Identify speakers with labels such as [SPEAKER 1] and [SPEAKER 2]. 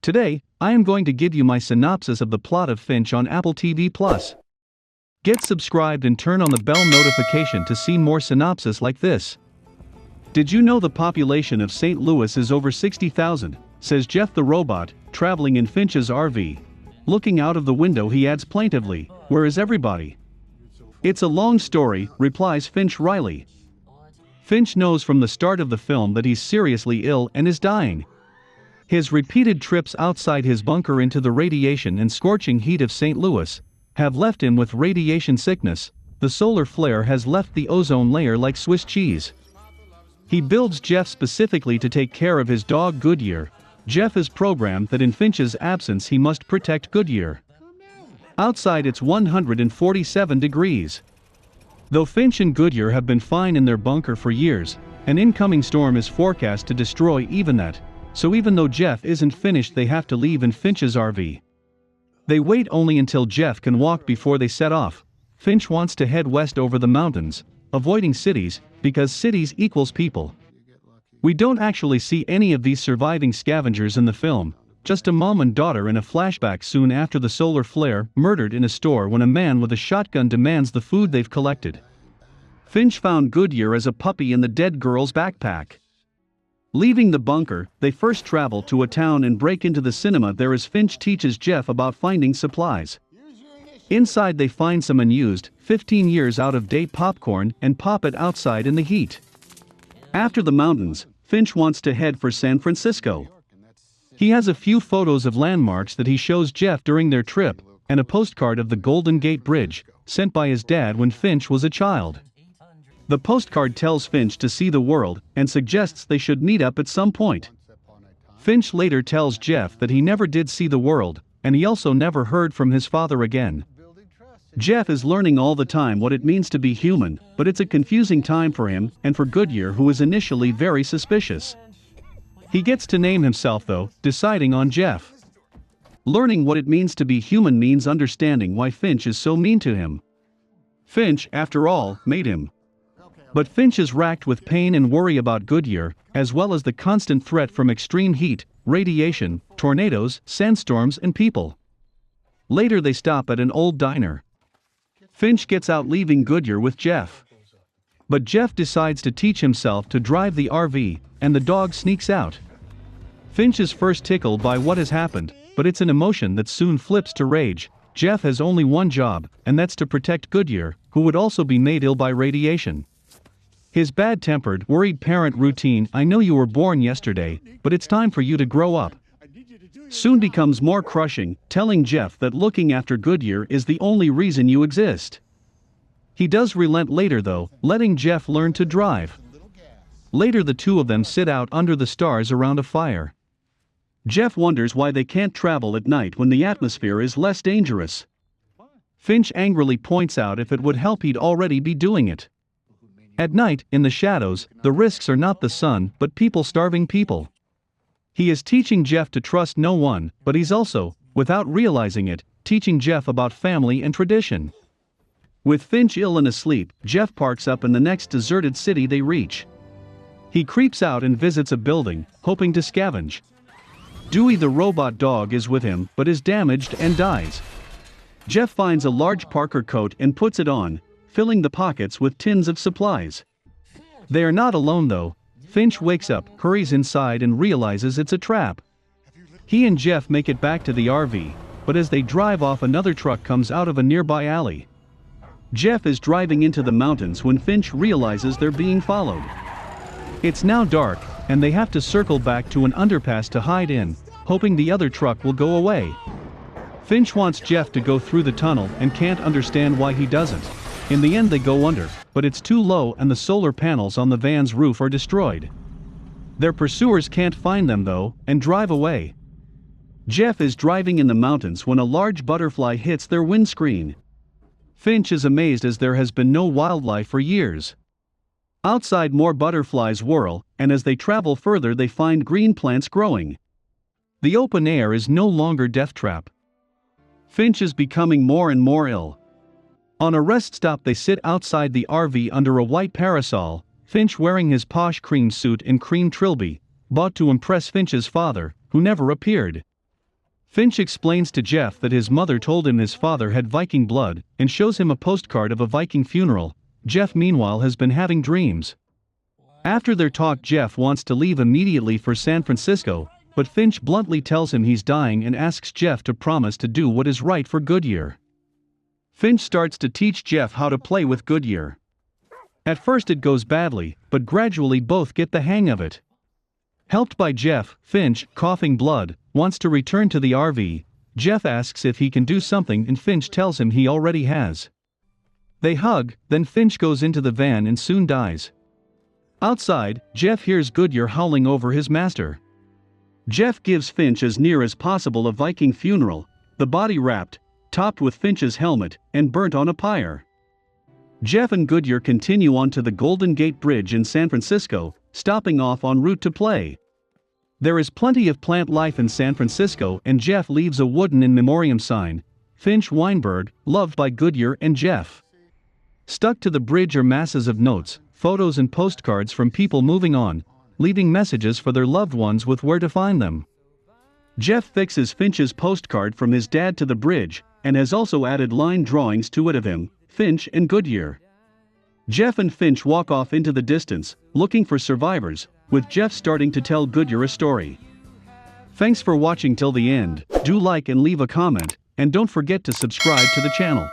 [SPEAKER 1] Today, I am going to give you my synopsis of the plot of Finch on Apple TV+. Get subscribed and turn on the bell notification to see more synopsis like this. Did you know the population of St. Louis is over 60,000, says Jeff the robot, traveling in Finch's RV. Looking out of the window he adds plaintively, "Where is everybody?" "It's a long story," replies Finch wryly. Finch knows from the start of the film that he's seriously ill and is dying. His repeated trips outside his bunker into the radiation and scorching heat of St. Louis have left him with radiation sickness. The solar flare has left the ozone layer like Swiss cheese. He builds Jeff specifically to take care of his dog Goodyear. Jeff is programmed that in Finch's absence he must protect Goodyear. Outside it's 147 degrees. Though Finch and Goodyear have been fine in their bunker for years, an incoming storm is forecast to destroy even that, so even though Jeff isn't finished they have to leave in Finch's RV. They wait only until Jeff can walk before they set off. Finch wants to head west over the mountains, avoiding cities, because cities equals people. We don't actually see any of these surviving scavengers in the film, just a mom and daughter in a flashback soon after the solar flare, murdered in a store when a man with a shotgun demands the food they've collected. Finch found Goodyear as a puppy in the dead girl's backpack. Leaving the bunker, they first travel to a town and break into the cinema there as Finch teaches Jeff about finding supplies. Inside they find some unused, 15 years out of date popcorn and pop it outside in the heat. After the mountains, Finch wants to head for San Francisco. He has a few photos of landmarks that he shows Jeff during their trip, and a postcard of the Golden Gate Bridge, sent by his dad when Finch was a child. The postcard tells Finch to see the world, and suggests they should meet up at some point. Finch later tells Jeff that he never did see the world, and he also never heard from his father again. Jeff is learning all the time what it means to be human, but it's a confusing time for him, and for Goodyear who is initially very suspicious. He gets to name himself though, deciding on Jeff. Learning what it means to be human means understanding why Finch is so mean to him. Finch, after all, made him. But Finch is racked with pain and worry about Goodyear, as well as the constant threat from extreme heat, radiation, tornadoes, sandstorms and people. Later they stop at an old diner. Finch gets out leaving Goodyear with Jeff. But Jeff decides to teach himself to drive the RV, and the dog sneaks out. Finch is first tickled by what has happened, but it's an emotion that soon flips to rage. Jeff has only one job, and that's to protect Goodyear, who would also be made ill by radiation. His bad-tempered, worried parent routine, "I know you were born yesterday, but it's time for you to grow up," soon becomes more crushing, telling Jeff that looking after Goodyear is the only reason you exist. He does relent later though, letting Jeff learn to drive. Later the two of them sit out under the stars around a fire. Jeff wonders why they can't travel at night when the atmosphere is less dangerous. Finch angrily points out if it would help he'd already be doing it. At night, in the shadows, the risks are not the sun but people starving people. He is teaching Jeff to trust no one, but he's also, without realizing it, teaching Jeff about family and tradition. With Finch ill and asleep, Jeff parks up in the next deserted city they reach. He creeps out and visits a building, hoping to scavenge. Dewey the robot dog is with him but is damaged and dies. Jeff finds a large Parker coat and puts it on, filling the pockets with tins of supplies. They are not alone though. Finch wakes up, hurries inside and realizes it's a trap. He and Jeff make it back to the RV, but as they drive off another truck comes out of a nearby alley. Jeff is driving into the mountains when Finch realizes they're being followed. It's now dark, and they have to circle back to an underpass to hide in, hoping the other truck will go away. Finch wants Jeff to go through the tunnel and can't understand why he doesn't. In the end they go under, but it's too low and the solar panels on the van's roof are destroyed. Their pursuers can't find them though, and drive away. Jeff is driving in the mountains when a large butterfly hits their windscreen. Finch is amazed as there has been no wildlife for years. Outside more butterflies whirl, and as they travel further they find green plants growing. The open air is no longer death trap. Finch is becoming more and more ill. On a rest stop they sit outside the RV under a white parasol, Finch wearing his posh cream suit and cream trilby, bought to impress Finch's father, who never appeared. Finch explains to Jeff that his mother told him his father had Viking blood and shows him a postcard of a Viking funeral. Jeff meanwhile has been having dreams. After their talk, Jeff wants to leave immediately for San Francisco, but Finch bluntly tells him he's dying and asks Jeff to promise to do what is right for Goodyear. Finch starts to teach Jeff how to play with Goodyear. At first it goes badly, but gradually both get the hang of it. Helped by Jeff, Finch, coughing blood, wants to return to the RV. Jeff asks if he can do something and Finch tells him he already has. They hug, then Finch goes into the van and soon dies. Outside, Jeff hears Goodyear howling over his master. Jeff gives Finch as near as possible a Viking funeral, the body wrapped, topped with Finch's helmet, and burnt on a pyre. Jeff and Goodyear continue on to the Golden Gate Bridge in San Francisco, stopping off en route to play. There is plenty of plant life in San Francisco and Jeff leaves a wooden in memoriam sign, Finch Weinberg, loved by Goodyear and Jeff. Stuck to the bridge are masses of notes, photos and postcards from people moving on, leaving messages for their loved ones with where to find them. Jeff fixes Finch's postcard from his dad to the bridge, and has also added line drawings to it of him, Finch and Goodyear. Jeff and Finch walk off into the distance, looking for survivors, with Jeff starting to tell Goodyear a story. Thanks for watching till the end. Do like and leave a comment, and don't forget to subscribe to the channel.